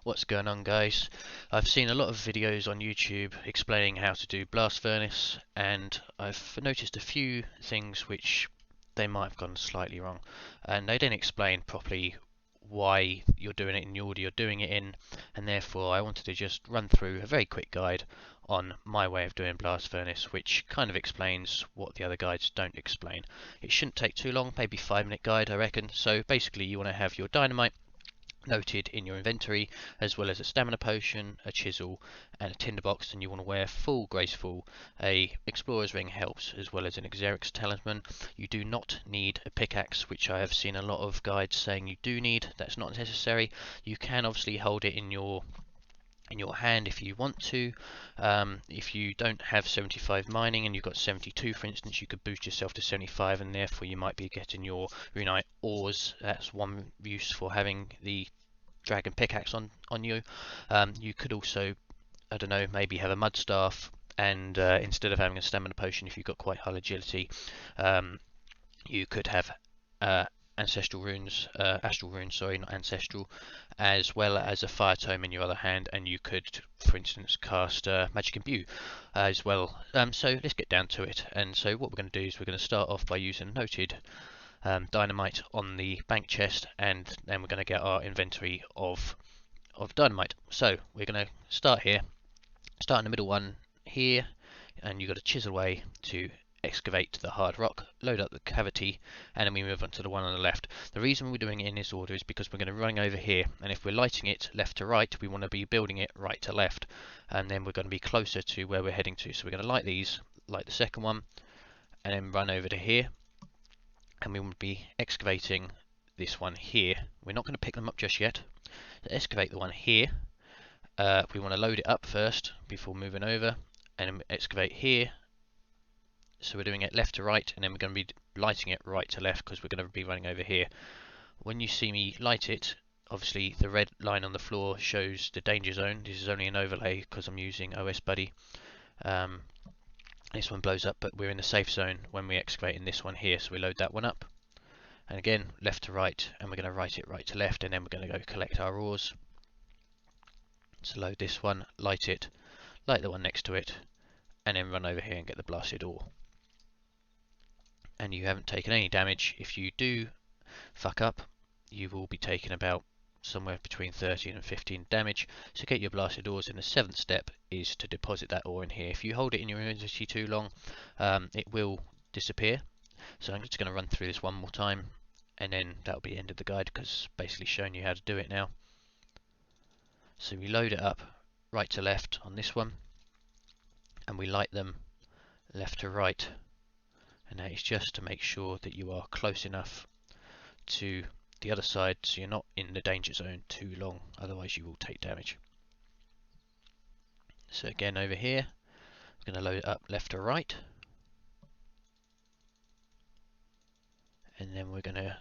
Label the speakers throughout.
Speaker 1: What's going on, guys? I've seen a lot of videos on YouTube explaining how to do blast furnace, and I've noticed a few things which they might have gone slightly wrong, and they didn't explain properly why you're doing it in the order you're doing it in, and therefore I wanted to just run through a very quick guide on my way of doing blast furnace, which kind of explains what the other guides don't explain. It shouldn't take too long, maybe 5-minute guide I reckon. So basically you want to have your dynamite noted in your inventory, as well as a stamina potion, a chisel and a tinderbox, and you want to wear full graceful. A explorer's ring helps, as well as an Xerix talisman. You do not need a pickaxe, which I have seen a lot of guides saying you do need. That's not necessary. You can obviously hold it in your hand if you want to. If you don't have 75 mining and you've got 72, for instance, you could boost yourself to 75, and therefore you might be getting your runite ores. That's one use for having the dragon pickaxe on you. You could also, I don't know, maybe have a mud staff, and instead of having a stamina potion, if you've got quite high agility, you could have ancestral runes, astral runes, sorry, not ancestral, as well as a fire tome in your other hand, and you could, for instance, cast magic imbue as well. So let's get down to it. And so what we're going to do is we're going to start off by using noted dynamite on the bank chest, and then we're going to get our inventory of dynamite. So we're going to start here, start in the middle one here, and you've got to chisel away to excavate the hard rock, load up the cavity, and then we move on to the one on the left. The reason we're doing it in this order is because we're going to run over here, and if we're lighting it left to right, we want to be building it right to left, and then we're going to be closer to where we're heading to. So we're going to light these, light the second one, and then run over to here, and we will be excavating this one here. We're not going to pick them up just yet. So excavate the one here. We want to load it up first before moving over, and then excavate here. So we're doing it left to right, and then we're going to be lighting it right to left because we're going to be running over here. When you see me light it, obviously the red line on the floor shows the danger zone. This is only an overlay because I'm using OS Buddy. This one blows up, but we're in the safe zone when we excavate in this one here, so we load that one up. And again, left to right, and we're going to write it right to left, and then we're going to go collect our ores. So load this one, light it, light the one next to it, and then run over here and get the blasted ore. And you haven't taken any damage. If you do fuck up, you will be taking about somewhere between 13 and 15 damage. So get your blasted ores, and the 7th step is to deposit that ore in here. If you hold it in your inventory too long, it will disappear. So I'm just going to run through this one more time, and then that'll be the end of the guide because it's basically showing you how to do it now. So we load it up right to left on this one, and we light them left to right, and that is just to make sure that you are close enough to the other side so you're not in the danger zone too long, otherwise you will take damage. So again over here, we're going to load it up left to right, and then we're going to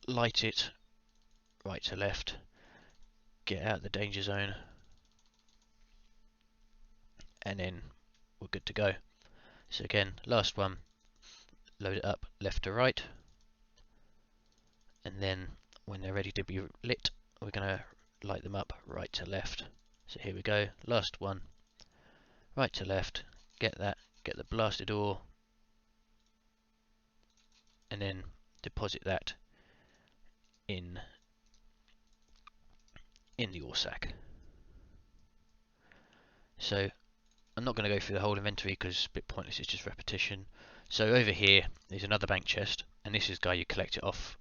Speaker 1: light it right to left, get out of the danger zone, and then we're good to go. So again, last one, load it up left to right, and then when they're ready to be lit, we're going to light them up right to left. So here we go, last one, right to left, get that, get the blasted ore, and then deposit that in the ore sack. So I'm not going to go through the whole inventory because it's a bit pointless, it's just repetition. So over here there's another bank chest, and this is guy you collect it off.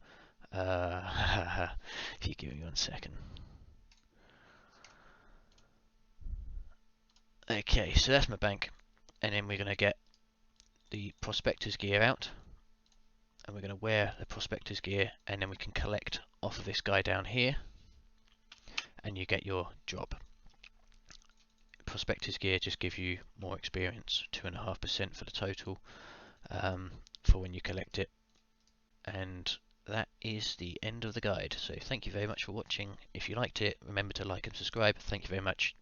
Speaker 1: If you give me 1 second. Okay, so that's my bank, and then we're going to get the prospector's gear out, and we're going to wear the prospector's gear, and then we can collect off of this guy down here, and you get your job. Prospector's gear just gives you more experience, 2.5% for the total for when you collect it. And that is the end of the guide. So thank you very much for watching. If you liked it, remember to like and subscribe. Thank you very much.